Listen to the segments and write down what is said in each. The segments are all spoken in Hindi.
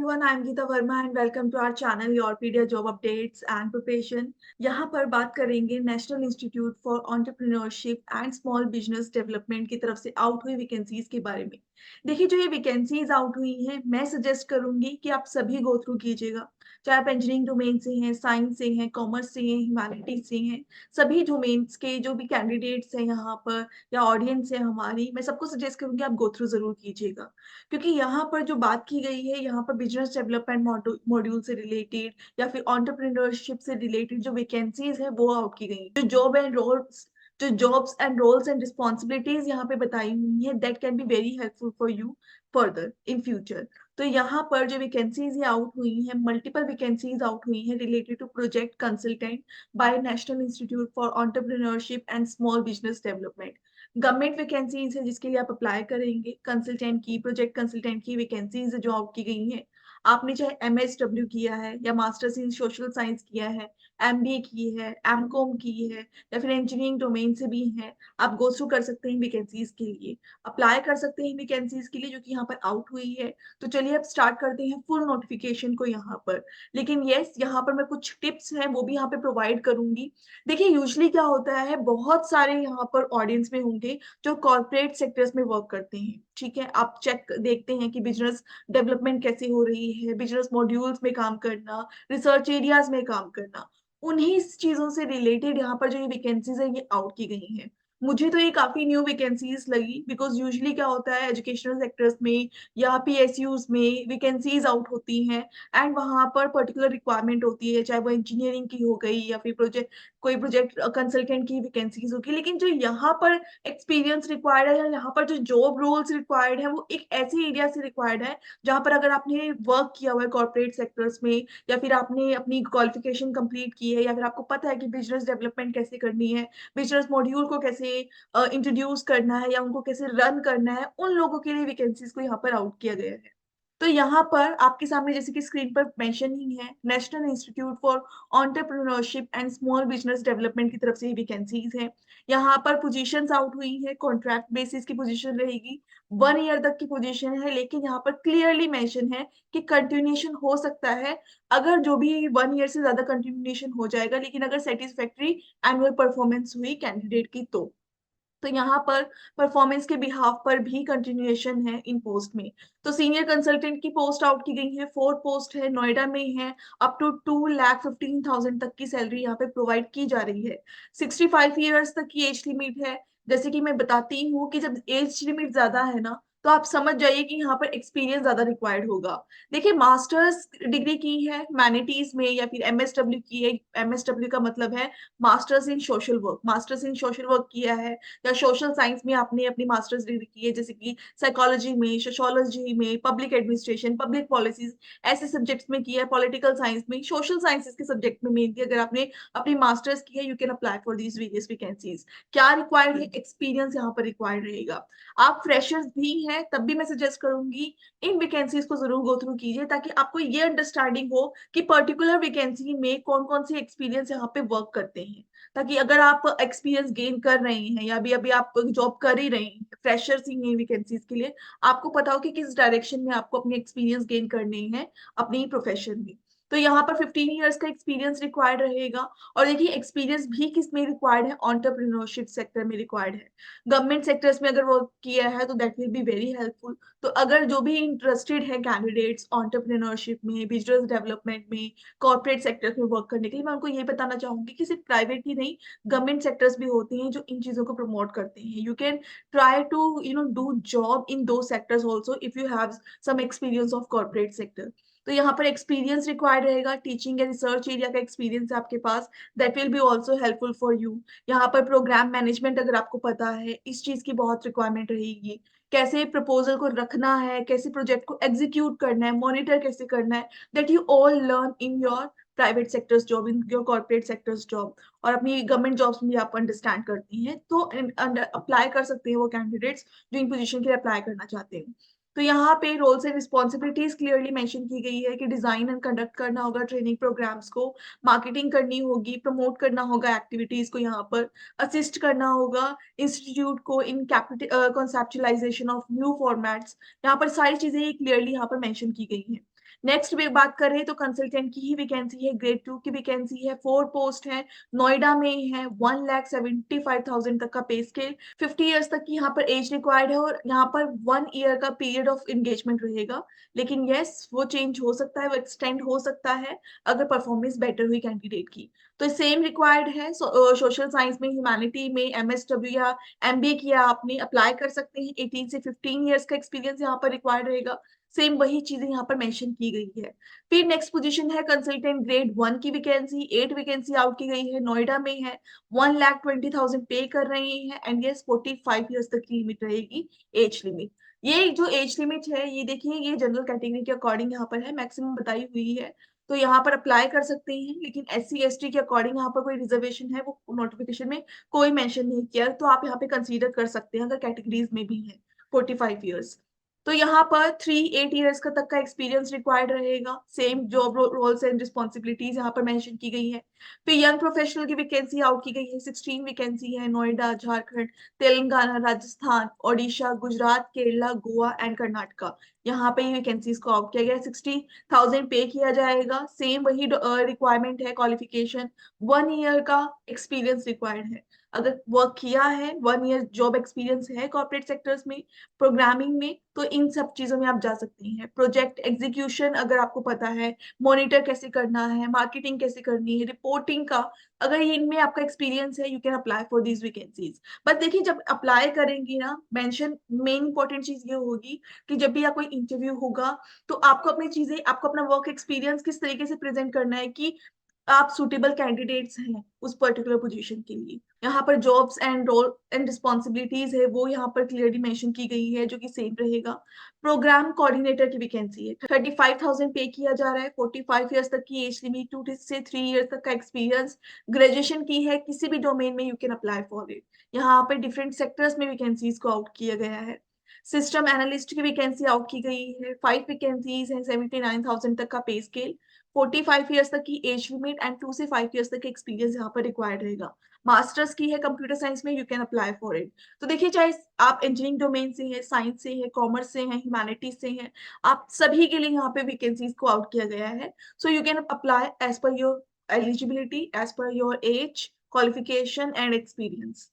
everyone, I am Geeta Verma and welcome to our channel Yourpedia Job Updates and Preparation। यहाँ पर बात करेंगे national institute for entrepreneurship and small business development की तरफ से आउट हुई वैकेंसीज के बारे में। देखिए, जो ये वैकेंसीज आउट हुई हैं, मैं सजेस्ट करूंगी कि आप सभी गो थ्रू कीजिएगा। चाहे आप इंजीनियरिंग डोमेन से हैं, साइंस से हैं, कॉमर्स से हैं, ह्यूमैनिटीज से हैं, सभी डोमेन्स के जो भी कैंडिडेट्स हैं यहाँ पर या ऑडियंस है हमारी, मैं सबको सजेस्ट करूंगी आप गो थ्रू जरूर कीजिएगा। क्योंकि यहाँ पर जो बात की गई है, यहाँ पर बिजनेस डेवलपमेंट मॉड्यूल से रिलेटेड या फिर एंटरप्रेन्योरशिप से रिलेटेड जो वैकेंसीज है वो आउट की गई। जो jobs and roles and responsibilities यहाँ पे बताई हुई है, that can be very helpful for you further in future. तो यहाँ पर जो वैकेंसीज आउट हुई हैं, मल्टीपल वैकेंसीज आउट हुई हैं related to project consultant by national institute for entrepreneurship and small business development. Government vacancies है जिसके लिए आप अप्लाई करेंगे। कंसल्टेंट की, प्रोजेक्ट कंसल्टेंट की वैकेंसीज जो आउट की गई हैं। आपने चाहे एमएसडब्ल्यू किया है या मास्टर्स इन सोशल साइंस किया है, एमबीए की है, एमकॉम की है या फिर इंजीनियरिंग डोमेन से भी है, आप गो थ्रू कर सकते हैं वैकेंसीज के लिए, अप्लाई कर सकते हैं वैकेंसीज के लिए जो कि यहाँ पर आउट हुई है। तो चलिए अब स्टार्ट करते हैं फुल नोटिफिकेशन को यहाँ पर। लेकिन यस, यहाँ पर मैं कुछ टिप्स हैं वो भी यहाँ पे प्रोवाइड करूंगी। देखिए, यूजुअली क्या होता है, बहुत सारे यहाँ पर ऑडियंस में होंगे जो कॉर्पोरेट सेक्टर्स में वर्क करते हैं। ठीक है, आप चेक देखते हैं कि बिजनेस डेवलपमेंट कैसे हो रही है, बिजनेस मॉड्यूल्स में काम करना, रिसर्च एरियाज में काम करना, उन्हीं चीजों से रिलेटेड यहाँ पर जो ये वैकेंसीज है ये आउट की गई हैं। मुझे तो ये काफी न्यू वैकेंसीज लगी, बिकॉज यूजुअली क्या होता है, एजुकेशनल सेक्टर्स में या पीएसयूज में वैकेंसीज आउट होती हैं एंड वहां पर पर्टिकुलर रिक्वायरमेंट होती है, चाहे वो इंजीनियरिंग की हो गई या फिर प्रोजेक्ट कंसल्टेंट की वैकेंसीज होगी। लेकिन जो यहाँ पर एक्सपीरियंस रिक्वायर्ड है या यहाँ पर जो जॉब रोल्स रिक्वायर्ड है, वो एक ऐसी एरिया से रिक्वायर्ड है जहाँ पर अगर आपने वर्क किया हुआ है कॉर्पोरेट सेक्टर्स में या फिर आपने अपनी क्वालिफिकेशन कंप्लीट की है या फिर आपको पता है कि बिजनेस डेवलपमेंट कैसे करनी है, बिजनेस मॉड्यूल को कैसे इंट्रोड्यूस करना है या उनको कैसे रन करना है, उन लोगों के लिए वैकेंसीज को यहाँ पर आउट किया गया है। तो यहाँ पर आपके सामने जैसे कि स्क्रीन पर मेंशन ही है, national institute for entrepreneurship and small business development की तरफ से ये वैकेंसीज हैं। यहाँ पर पोजीशंस आउट हुई है, कॉन्ट्रैक्ट बेसिस की पोजीशन रहेगी, 1 ईयर तक की पोजीशन है। लेकिन यहाँ पर क्लियरली मेंशन है कि कंटिन्यूएशन हो सकता है, अगर जो भी 1 ईयर से ज्यादा कंटिन्यूएशन हो जाएगा, लेकिन अगर सेटिस्फैक्ट्री एनुअल परफॉर्मेंस हुई कैंडिडेट की तो यहाँ पर परफॉर्मेंस के बिहाफ पर भी कंटिन्यूएशन है इन पोस्ट में। तो सीनियर कंसल्टेंट की पोस्ट आउट की गई है, 4 पोस्ट है, नोएडा में है। अप टू 2,15,000 तक की सैलरी यहाँ पे प्रोवाइड की जा रही है। 65 ईयर्स तक की एज लिमिट है। जैसे कि मैं बताती हूँ कि जब एज लिमिट ज्यादा है ना, तो आप समझ जाइए कि यहाँ पर एक्सपीरियंस ज्यादा रिक्वायर्ड होगा। देखिए, मास्टर्स डिग्री की है ह्यूमैनिटीज में या फिर एमएसडब्ल्यू की है। एमएसडब्ल्यू का मतलब है masters in social work, masters in social work किया है या सोशल साइंस में आपने अपनी मास्टर्स डिग्री की है, जैसे कि साइकोलॉजी में, सोशियोलॉजी में, पब्लिक एडमिनिस्ट्रेशन, पब्लिक पॉलिसीज, ऐसे सब्जेक्ट्स में किया है, पॉलिटिकल साइंस में, सोशल साइंसेस के सब्जेक्ट में मेनली अगर आपने अपनी मास्टर्स की है, you can apply for these various vacancies. क्या रिक्वायर्ड है, एक्सपीरियंस यहाँ पर रिक्वायर्ड रहेगा। आप फ्रेशर्स भी हैं तब भी मैं सजेस्ट करूंगी इन वैकेंसीज को जरूर गो थ्रू कीजिए, ताकि आपको ये अंडरस्टैंडिंग हो कि पर्टिकुलर वैकेंसी में कौन कौन से एक्सपीरियंस यहाँ पे वर्क करते हैं। ताकि अगर आप एक्सपीरियंस गेन कर रहे हैं या अभी अभी आप जॉब कर ही रहे हैं, फ्रेशर्स ही हैं वैकेंसीज के लिए, आपको पता हो कि किस डायरेक्शन में आपको अपनी एक्सपीरियंस गेन करने हैं अपनी प्रोफेशन में। तो यहाँ पर 15 ईयर्स का एक्सपीरियंस रिक्वायर्ड रहेगा। और देखिए, एक्सपीरियंस भी किस में रिक्वायर्ड है, एंटरप्रेन्योरशिप सेक्टर में रिक्वायर्ड है। गवर्नमेंट सेक्टर्स में अगर वर्क किया है तो that will B very helpful. तो अगर जो भी इंटरेस्टेड है कैंडिडेट्स एंटरप्रेन्योरशिप में, बिजनेस डेवलपमेंट में, कॉर्पोरेट सेक्टर्स में वर्क करने के लिए, मैं उनको ये बताना चाहूंगी कि सिर्फ प्राइवेट ही नहीं, गवर्नमेंट सेक्टर्स भी होते हैं जो इन चीजों को प्रमोट करते हैं। You can try to do job in two sectors also if you have some experience of corporate sector. तो यहाँ पर एक्सपीरियंस रिक्वायर्ड रहेगा, टीचिंग या रिसर्च एरिया का एक्सपीरियंस है आपके पास, that will be also helpful for you. यहाँ पर प्रोग्राम मैनेजमेंट अगर आपको पता है, इस चीज की बहुत रिक्वायरमेंट रहेगी। कैसे प्रपोजल को रखना है, कैसे प्रोजेक्ट को एग्जीक्यूट करना है, मॉनिटर कैसे करना है, that you all learn in your private sectors job, in your corporate sectors job. और अपनी गवर्नमेंट जॉब्स में भी आप अंडरस्टैंड करती हैं, तो अप्लाई कर सकते हैं वो कैंडिडेट्स जो इन पोजीशन के लिए अप्लाई करना चाहते हैं। तो यहाँ पे roles and responsibilities clearly mention की गई है कि डिजाइन एंड कंडक्ट करना होगा ट्रेनिंग प्रोग्राम्स को, मार्केटिंग करनी होगी, प्रमोट करना होगा एक्टिविटीज को, यहाँ पर असिस्ट करना होगा इंस्टीट्यूट को इन कॉन्सेप्चुलाइजेशन ऑफ न्यू फॉर्मेट्स। यहाँ पर सारी चीजें क्लियरली यहाँ पर मेंशन की गई हैं। नेक्स्ट भी बात करें तो कंसल्टेंट की ही वैकेंसी है, ग्रेड 2 की वैकेंसी है, 4 पोस्ट है, नोएडा में ही है, 1,75,000 तक का पे स्केल, 50 ईयर्स तक की यहाँ पर एज रिक्वायर्ड है और यहाँ पर 1 ईयर का पीरियड ऑफ एंगेजमेंट रहेगा। लेकिन यस, वो चेंज हो सकता है, वो एक्सटेंड हो सकता है अगर परफॉर्मेंस बेटर हुई कैंडिडेट की। तो सेम रिक्वायर्ड है। सोशल साइंस में, ह्यूमैनिटी में एमएसडब्ल्यू या एमबीए किया आपने, अप्लाई कर सकते हैं। 18 से 15 ईयर्स का एक्सपीरियंस यहाँ पर रिक्वायर्ड रहेगा। सेम वही चीजें यहाँ पर मेंशन की गई है। फिर नेक्स्ट पोजीशन है कंसल्टेंट ग्रेड 1 की वैकेंसी, 8 वैकेंसी आउट की गई है, नोएडा में है, 1,20,000 पे कर रहे हैं एंड यस 45 ईयर्स तक की लिमिट रहेगी, एज लिमिट। ये जो एज लिमिट है, ये देखिए, ये जनरल कैटेगरी के अकॉर्डिंग यहाँ पर है, मैक्सिमम बताई हुई है। तो यहाँ पर अप्लाई कर सकते हैं, लेकिन SC ST के अकॉर्डिंग यहाँ पर कोई रिजर्वेशन है वो नोटिफिकेशन में कोई मेंशन नहीं किया, तो आप यहाँ पे कंसीडर कर सकते हैं अगर कैटेगरीज में भी है 45 ईयर्स। तो यहाँ पर 3 8 ईयर्स का तक का एक्सपीरियंस रिक्वायर्ड रहेगा। Same job roles and responsibilities यहाँ पर मेंशन की गई है। फिर यंग प्रोफेशनल की वैकेंसी आउट की गई है, 16 वैकेंसी है, नोएडा, झारखंड, तेलंगाना, राजस्थान, ओडिशा, गुजरात, केरला, गोवा एंड कर्नाटका। यहाँ पे ये वैकेंसीज को आउट किया गया है। 60,000 पे किया जाएगा। सेम वही रिक्वायरमेंट है, क्वालिफिकेशन 1 ईयर का एक्सपीरियंस रिक्वायर्ड है। अगर वर्क किया है, 1 ईयर जॉब एक्सपीरियंस है कॉर्पोरेट सेक्टर्स में, प्रोग्रामिंग में, तो इन सब चीजों में आप जा सकते हैं। प्रोजेक्ट एग्जीक्यूशन अगर आपको पता है, मॉनिटर कैसे करना है, मार्केटिंग कैसे करनी है, रिपोर्टिंग का, अगर ये इनमें आपका एक्सपीरियंस है, you can apply for these vacancies. But देखिए, जब अप्लाई करेंगे ना, मेंशन मेन इंपॉर्टेंट चीज ये होगी कि जब भी या कोई इंटरव्यू होगा, तो आपको अपनी चीजें, आपको अपना वर्क एक्सपीरियंस किस तरीके से प्रेजेंट करना है कि आप सुटेबल कैंडिडेट्स हैं उस पर्टिकुलर पोजीशन के लिए। यहाँ पर jobs and role and responsibilities है, वो यहाँ पर क्लियरली मेंशन की गई है, जो कि सेम रहेगा। प्रोग्राम कोऑर्डिनेटर की वैकेंसी है, 35,000 पे किया जा रहा है, 45 ईयर्स तक की एज लिमिट, 2 से 3 ईयर्स तक का एक्सपीरियंस, ग्रेजुएशन की है, किसी भी डोमेन में you can apply for it. यहाँ पर डिफरेंट सेक्टर्स में वैकेंसीज को आउट किया गया है। सिस्टम एनालिस्ट की वैकेंसी आउट की गई है, 5 वैकेंसीज है, 79,000 तक का पे स्केल, 45 ईयर्स तक की एज लिमिट एंड 2 से 5 ईयर्स तक एक्सपीरियंस यहाँ पर रिक्वायर्ड रहेगा। मास्टर्स की है कंप्यूटर साइंस में, you can apply for it. तो देखिए, चाहे आप इंजीनियरिंग डोमेन से हैं, साइंस से हैं, कॉमर्स से हैं, ह्यूमैनिटीज से हैं, आप सभी के लिए यहाँ पे वैकेंसीज को आउट किया गया है। So you can apply as per your eligibility, as per your age, qualification and experience.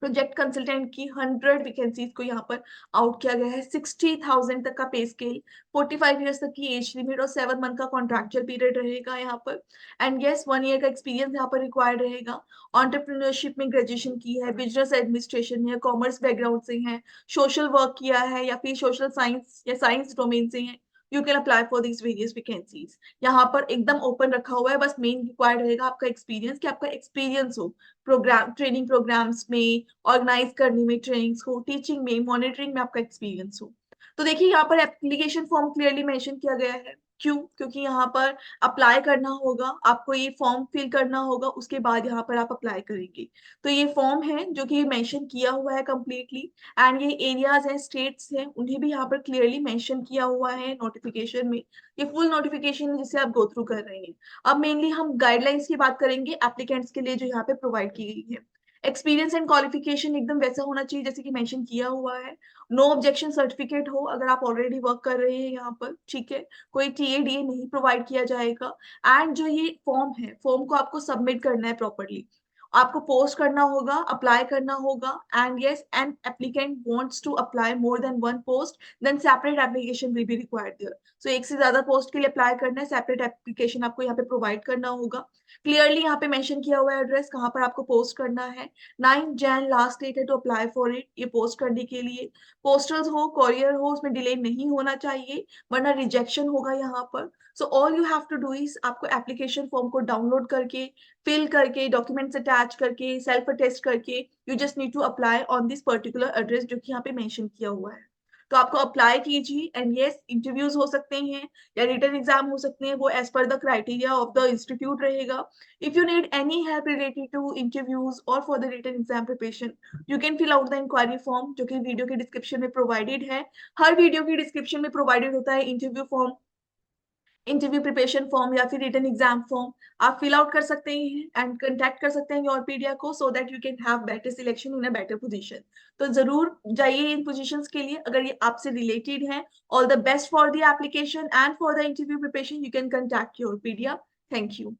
Project consultant की 100 वैकेंसीज को यहाँ पर आउट किया गया है, 60,000 तक का पे स्केल, 45 ईयर्स तक की एज लिमिट और 7 मंथ का कॉन्ट्रैक्चुअल पीरियड रहेगा यहाँ पर। एंड यस, 1 ईयर का एक्सपीरियंस यहाँ पर रिक्वायर्ड रहेगा। एंटरप्रेन्योरशिप में ग्रेजुएशन की है, बिजनेस एडमिनिस्ट्रेशन में, कॉमर्स बैकग्राउंड से है, सोशल वर्क किया है या फिर सोशल साइंस या साइंस डोमेन से है, you can apply for this various vacancies. यहाँ पर एकदम ओपन रखा हुआ है, बस मेन रिक्वायर्ड रहेगा आपका एक्सपीरियंस, कि आपका एक्सपीरियंस हो प्रोग्राम, ट्रेनिंग प्रोग्राम्स में, ऑर्गेनाइज करने में ट्रेनिंग्स को, टीचिंग में, मॉनिटरिंग में आपका एक्सपीरियंस हो। तो देखिए, यहाँ पर एप्लीकेशन फॉर्म क्लियरली मेंशन किया गया है। क्यों? क्योंकि यहाँ पर अप्लाई करना होगा, आपको ये फॉर्म फिल करना होगा, उसके बाद यहाँ पर आप अप्लाई करेंगे। तो ये फॉर्म है जो कि मेंशन किया हुआ है कंप्लीटली। एंड ये एरियाज हैं, स्टेट्स हैं, उन्हें भी यहाँ पर क्लियरली मेंशन किया हुआ है नोटिफिकेशन में। ये फुल नोटिफिकेशन है जिसे आप गो थ्रू कर रहे हैं। अब मेनली हम गाइडलाइंस की बात करेंगे एप्लीकेंट्स के लिए, जो यहाँ पे प्रोवाइड की गई है। एक्सपीरियंस एंड क्वालिफिकेशन एकदम वैसा होना चाहिए जैसे कि मेंशन किया हुआ है। नो ऑब्जेक्शन सर्टिफिकेट हो अगर आप ऑलरेडी वर्क कर रहे हैं यहाँ पर, ठीक है। कोई TADA नहीं प्रोवाइड किया जाएगा। एंड जो ये फॉर्म है, फॉर्म को आपको सबमिट करना है प्रॉपरली, आपको पोस्ट करना होगा, अप्लाई करना होगा। And yes, an applicant wants to apply more than one post, then separate application will be required there. So एक से ज्यादा पोस्ट के लिए अप्लाई करना है, सेपरेट एप्लीकेशन आपको यहाँ पे प्रोवाइड करना होगा। क्लियरली यहाँ पे मेंशन किया हुआ है एड्रेस, कहाँ पर आपको पोस्ट करना है। 9 जैन लास्ट डेट है टू अप्लाई फॉर इट, ये पोस्ट करने के लिए। पोस्टल्स हो, कोरियर हो, उसमें डिले नहीं होना चाहिए, वरना रिजेक्शन होगा यहाँ पर। So all you have to do is, आपको एप्लीकेशन फॉर्म को डाउनलोड करके, फिल करके, डॉक्यूमेंट्स अटैच करके, सेल्फ टेस्ट करके, you just need to apply on this particular address जो कि यहाँ पे मेंशन किया हुआ है। तो आपको अप्लाई कीजिए। एंड यस, इंटरव्यूज हो सकते हैं या रिटन एग्जाम हो सकते हैं, वो एज पर the criteria of the institute रहेगा। If you need any help related to interviews और for the written exam preparation, you can fill out the inquiry form, जो कि वीडियो के डिस्क्रिप्शन में प्रोवाइडेड है। हर वीडियो की डिस्क्रिप्शन में प्रोवाइडेड होता है interview form, interview preparation form या फिर रिटन एग्जाम फॉर्म आप फिल आउट कर सकते हैं एंड कॉन्टैक्ट कर सकते हैं योरपीडिया को so that you can have better selection in a better position. तो ज़रूर जाइए इन पोजीशंस के लिए अगर ये आपसे रिलेटेड हैं। All the best for the application and for the interview preparation. You can contact Yourpedia. Thank you.